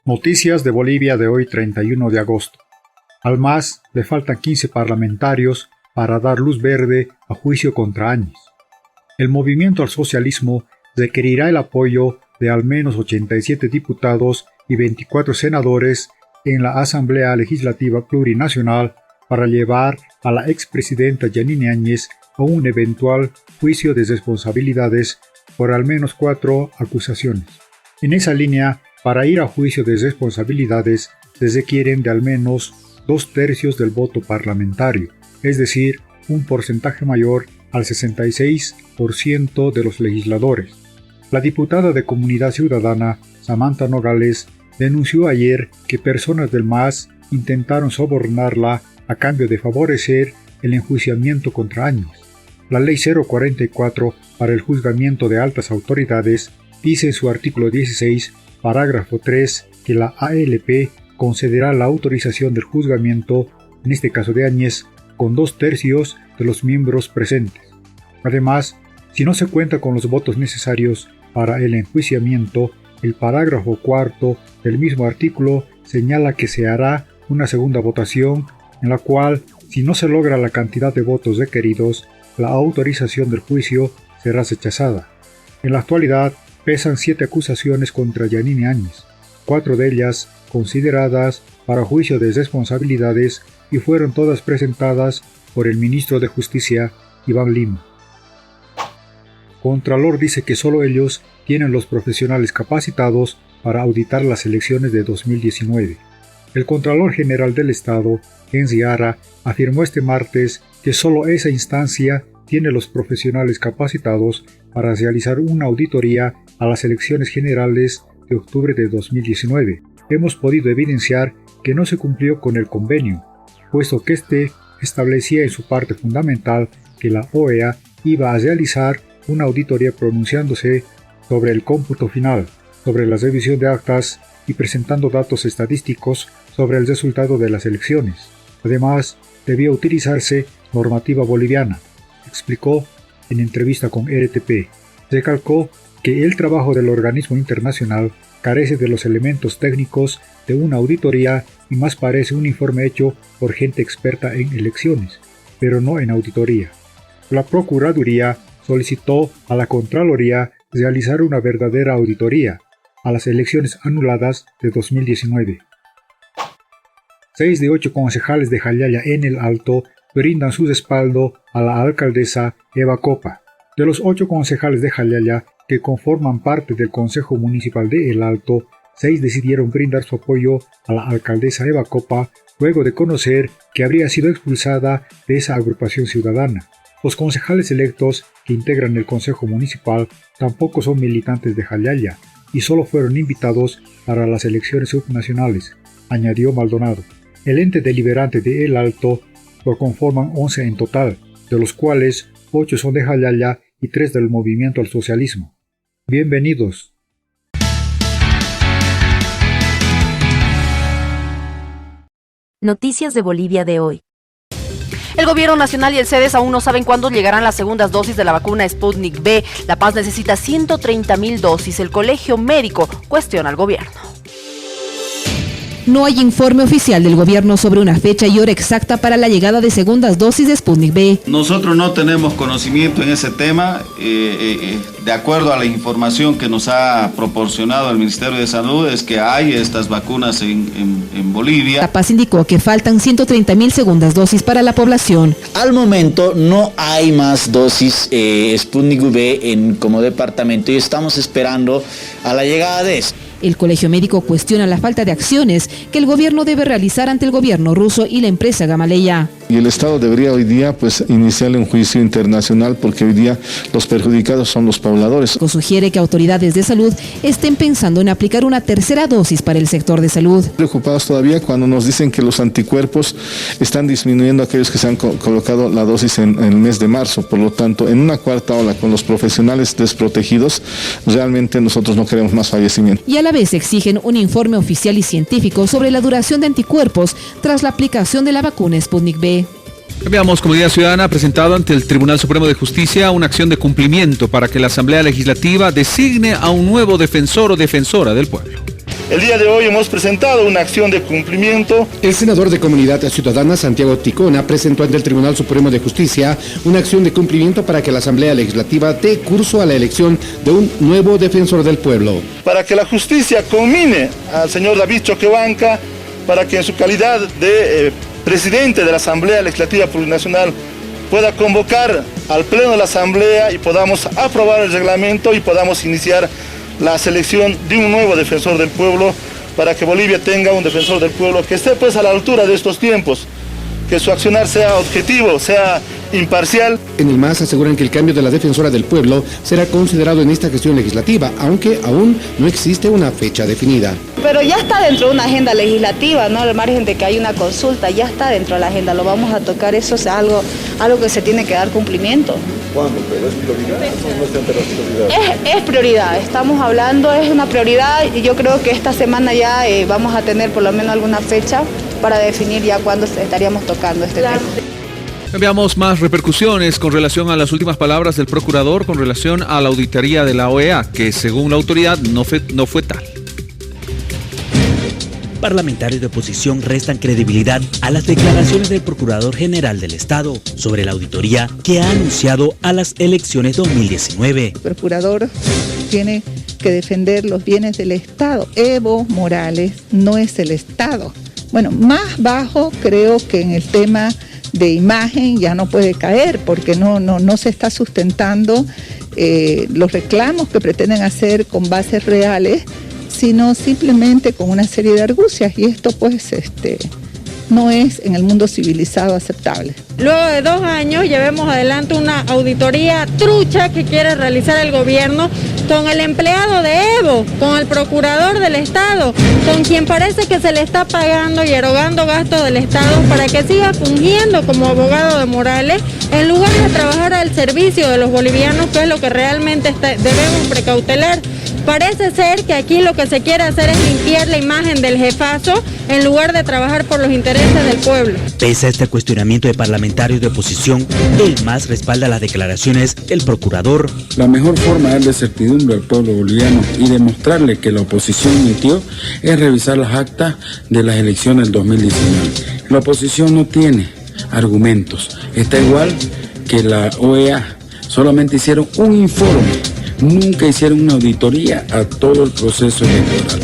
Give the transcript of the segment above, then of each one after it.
Noticias de Bolivia de hoy 31 de agosto. Al MAS le faltan 15 parlamentarios para dar luz verde a juicio contra Áñez. El movimiento al socialismo requerirá el apoyo de al menos 87 diputados y 24 senadores en la Asamblea Legislativa Plurinacional para llevar a la expresidenta Yanine Áñez a un eventual juicio de responsabilidades por al menos 4 acusaciones. En esa línea, para ir a juicio de responsabilidades se requieren de al menos 2/3 del voto parlamentario, es decir, un porcentaje mayor al 66% de los legisladores. La diputada de Comunidad Ciudadana, Samantha Nogales, denunció ayer que personas del MAS intentaron sobornarla a cambio de favorecer el enjuiciamiento contra Áñez. La Ley 044 para el juzgamiento de altas autoridades dice en su artículo 16, parágrafo 3, que la ALP concederá la autorización del juzgamiento, en este caso de Áñez, con 2/3 de los miembros presentes. Además, si no se cuenta con los votos necesarios para el enjuiciamiento, el parágrafo 4 del mismo artículo señala que se hará una segunda votación en la cual, si no se logra la cantidad de votos requeridos, la autorización del juicio será rechazada. En la actualidad, pesan 7 acusaciones contra Yanine Áñez, 4 de ellas consideradas para juicio de responsabilidades y fueron todas presentadas por el ministro de Justicia, Iván Lima. Contralor dice que solo ellos tienen los profesionales capacitados para auditar las elecciones de 2019. El Contralor General del Estado, Henry Ara, afirmó este martes que solo esa instancia tiene los profesionales capacitados para realizar una auditoría a las elecciones generales de octubre de 2019. Hemos podido evidenciar que no se cumplió con el convenio, puesto que este establecía en su parte fundamental que la OEA iba a realizar una auditoría pronunciándose sobre el cómputo final, sobre la revisión de actas y presentando datos estadísticos sobre el resultado de las elecciones. Además, debía utilizarse normativa boliviana, explicó en entrevista con RTP. Recalcó que el trabajo del organismo internacional carece de los elementos técnicos de una auditoría y más parece un informe hecho por gente experta en elecciones, pero no en auditoría. La Procuraduría solicitó a la Contraloría realizar una verdadera auditoría a las elecciones anuladas de 2019. 6 de 8 concejales de Jayaya en el Alto brindan su respaldo a la alcaldesa Eva Copa. De los 8 concejales de Jayaya que conforman parte del Consejo Municipal de El Alto, 6 decidieron brindar su apoyo a la alcaldesa Eva Copa luego de conocer que habría sido expulsada de esa agrupación ciudadana. Los concejales electos que integran el Consejo Municipal tampoco son militantes de Jayaya y solo fueron invitados para las elecciones subnacionales, añadió Maldonado. El ente deliberante de El Alto lo conforman 11 en total, de los cuales 8 son de Jayaya y 3 del movimiento al socialismo. Bienvenidos. Noticias de Bolivia de hoy. El gobierno nacional y el CEDES aún no saben cuándo llegarán las segundas dosis de la vacuna Sputnik V. La Paz necesita 130.000 dosis. El colegio médico cuestiona al gobierno. No hay informe oficial del gobierno sobre una fecha y hora exacta para la llegada de segundas dosis de Sputnik V. Nosotros no tenemos conocimiento en ese tema. De acuerdo a la información que nos ha proporcionado el Ministerio de Salud, es que hay estas vacunas en Bolivia. La Paz indicó que faltan 130.000 segundas dosis para la población. Al momento no hay más dosis Sputnik V como departamento y estamos esperando a la llegada de eso. El colegio médico cuestiona la falta de acciones que el gobierno debe realizar ante el gobierno ruso y la empresa Gamaleya. Y el Estado debería hoy día iniciar un juicio internacional porque hoy día los perjudicados son los pobladores. Sugiere que autoridades de salud estén pensando en aplicar una tercera dosis para el sector de salud. Preocupados todavía cuando nos dicen que los anticuerpos están disminuyendo aquellos que se han colocado la dosis en el mes de marzo. Por lo tanto, en una cuarta ola con los profesionales desprotegidos, realmente nosotros no queremos más fallecimientos. Y a la vez exigen un informe oficial y científico sobre la duración de anticuerpos tras la aplicación de la vacuna Sputnik V. Cambiamos. Comunidad Ciudadana ha presentado ante el Tribunal Supremo de Justicia una acción de cumplimiento para que la Asamblea Legislativa designe a un nuevo defensor o defensora del pueblo. El día de hoy hemos presentado una acción de cumplimiento. El senador de Comunidad Ciudadana, Santiago Ticona, presentó ante el Tribunal Supremo de Justicia una acción de cumplimiento para que la Asamblea Legislativa dé curso a la elección de un nuevo defensor del pueblo. Para que la justicia conmine al señor David Choquehuanca, para que en su calidad de presidente de la Asamblea Legislativa Plurinacional pueda convocar al Pleno de la Asamblea y podamos aprobar el reglamento y podamos iniciar la selección de un nuevo defensor del pueblo, para que Bolivia tenga un defensor del pueblo que esté pues a la altura de estos tiempos, que su accionar sea objetivo, sea imparcial. En el MAS aseguran que el cambio de la defensora del pueblo será considerado en esta gestión legislativa, aunque aún no existe una fecha definida. Pero ya está dentro de una agenda legislativa, ¿no? Al margen de que hay una consulta, ya está dentro de la agenda, lo vamos a tocar, eso es algo que se tiene que dar cumplimiento. ¿Cuándo? ¿Pero es prioridad o no está entre las prioridades? Es prioridad, estamos hablando, es una prioridad y yo creo que esta semana ya vamos a tener por lo menos alguna fecha para definir ya cuándo estaríamos tocando este tema. Veamos más repercusiones con relación a las últimas palabras del procurador con relación a la auditoría de la OEA, que según la autoridad no fue tal. Parlamentarios de oposición restan credibilidad a las declaraciones del Procurador General del Estado sobre la auditoría que ha anunciado a las elecciones 2019. El procurador tiene que defender los bienes del Estado. Evo Morales no es el Estado. Bueno, más bajo creo que en el tema de imagen ya no puede caer porque no se está sustentando los reclamos que pretenden hacer con bases reales, sino simplemente con una serie de argucias, y esto pues no es en el mundo civilizado aceptable. Luego de 2 años llevemos adelante una auditoría trucha que quiere realizar el gobierno con el empleado de Evo, con el procurador del Estado, con quien parece que se le está pagando y erogando gastos del Estado para que siga fungiendo como abogado de Morales, en lugar de trabajar al servicio de los bolivianos, que es lo que realmente debemos precautelar. Parece ser que aquí lo que se quiere hacer es limpiar la imagen del jefazo en lugar de trabajar por los intereses del pueblo. Pese a este cuestionamiento de parlamentarios de oposición, el MAS respalda las declaraciones del procurador. La mejor forma de darle certidumbre al pueblo boliviano y demostrarle que la oposición mintió es revisar las actas de las elecciones del 2019. La oposición no tiene argumentos, está igual que la OEA, solamente hicieron un informe. Nunca hicieron una auditoría a todo el proceso electoral.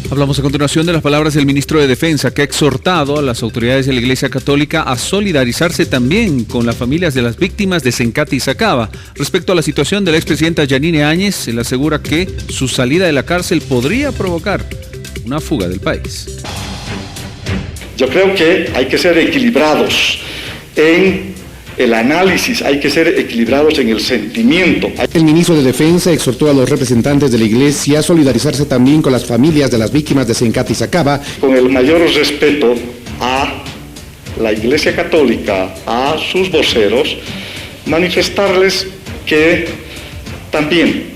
Hablamos a continuación de las palabras del ministro de Defensa, que ha exhortado a las autoridades de la Iglesia Católica a solidarizarse también con las familias de las víctimas de Sencati y Sacaba. Respecto a la situación de la expresidenta Yanine Áñez, él asegura que su salida de la cárcel podría provocar una fuga del país. Yo creo que hay que ser equilibrados en el análisis, hay que ser equilibrados en el sentimiento. El ministro de Defensa exhortó a los representantes de la Iglesia a solidarizarse también con las familias de las víctimas de Sencati y Sacaba. Con el mayor respeto a la Iglesia Católica, a sus voceros, manifestarles que también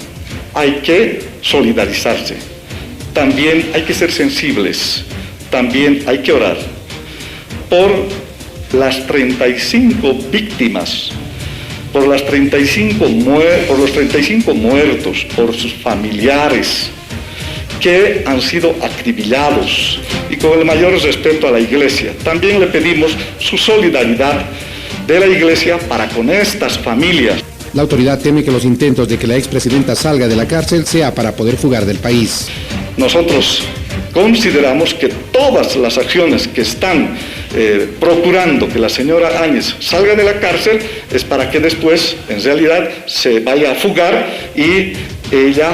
hay que solidarizarse, también hay que ser sensibles, también hay que orar por las 35 víctimas, por los 35 muertos, por sus familiares que han sido acribillados, y con el mayor respeto a la Iglesia. También le pedimos su solidaridad de la Iglesia para con estas familias. La autoridad teme que los intentos de que la expresidenta salga de la cárcel sea para poder fugar del país. Nosotros consideramos que todas las acciones que están procurando que la señora Áñez salga de la cárcel es para que después, en realidad, se vaya a fugar y ella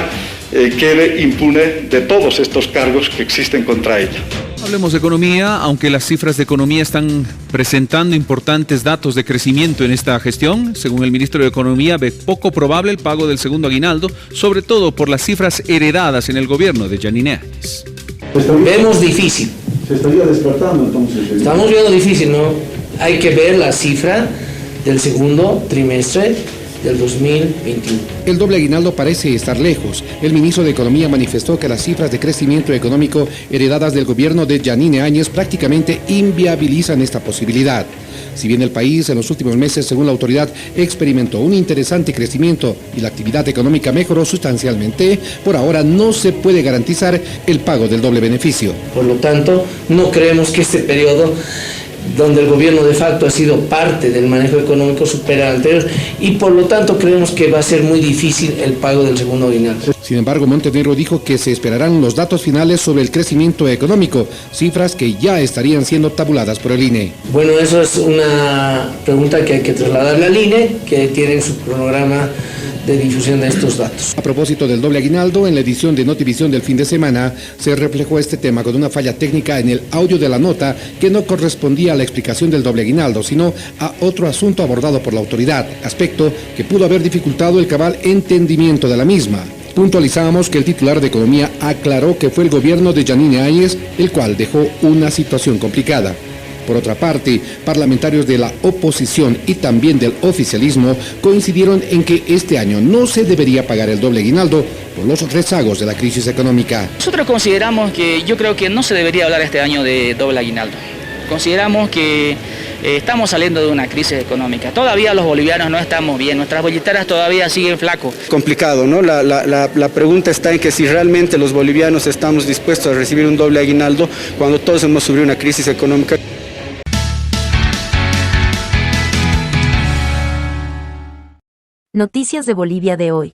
quede impune de todos estos cargos que existen contra ella. Hablemos de economía, aunque las cifras de economía están presentando importantes datos de crecimiento en esta gestión. Según el ministro de Economía, ve poco probable el pago del segundo aguinaldo, sobre todo por las cifras heredadas en el gobierno de Yanine Áñez. Vemos difícil. Se estaría despertando entonces. Estamos viendo difícil, ¿no? Hay que ver la cifra del segundo trimestre del 2021. El doble aguinaldo parece estar lejos. El ministro de Economía manifestó que las cifras de crecimiento económico heredadas del gobierno de Yanine Áñez prácticamente inviabilizan esta posibilidad. Si bien el país en los últimos meses, según la autoridad, experimentó un interesante crecimiento y la actividad económica mejoró sustancialmente, por ahora no se puede garantizar el pago del doble beneficio. Por lo tanto, no creemos que este periodo, donde el gobierno de facto ha sido parte del manejo económico, supera al anterior, y por lo tanto creemos que va a ser muy difícil el pago del segundo aguinaldo. Sin embargo, Montenegro dijo que se esperarán los datos finales sobre el crecimiento económico, cifras que ya estarían siendo tabuladas por el INE. Bueno, eso es una pregunta que hay que trasladarle al INE, que tiene su cronograma de difusión de estos datos. A propósito del doble aguinaldo, en la edición de Notivisión del fin de semana se reflejó este tema con una falla técnica en el audio de la nota que no correspondía a la explicación del doble aguinaldo, sino a otro asunto abordado por la autoridad, aspecto que pudo haber dificultado el cabal entendimiento de la misma. Puntualizamos que el titular de Economía aclaró que fue el gobierno de Yanine Áñez el cual dejó una situación complicada. Por otra parte, parlamentarios de la oposición y también del oficialismo coincidieron en que este año no se debería pagar el doble aguinaldo por los rezagos de la crisis económica. Nosotros consideramos que yo creo que no se debería hablar este año de doble aguinaldo. Consideramos que estamos saliendo de una crisis económica. Todavía los bolivianos no estamos bien, nuestras billeteras todavía siguen flacos. Complicado, ¿no? La pregunta está en que si realmente los bolivianos estamos dispuestos a recibir un doble aguinaldo cuando todos hemos sufrido una crisis económica. Noticias de Bolivia de hoy.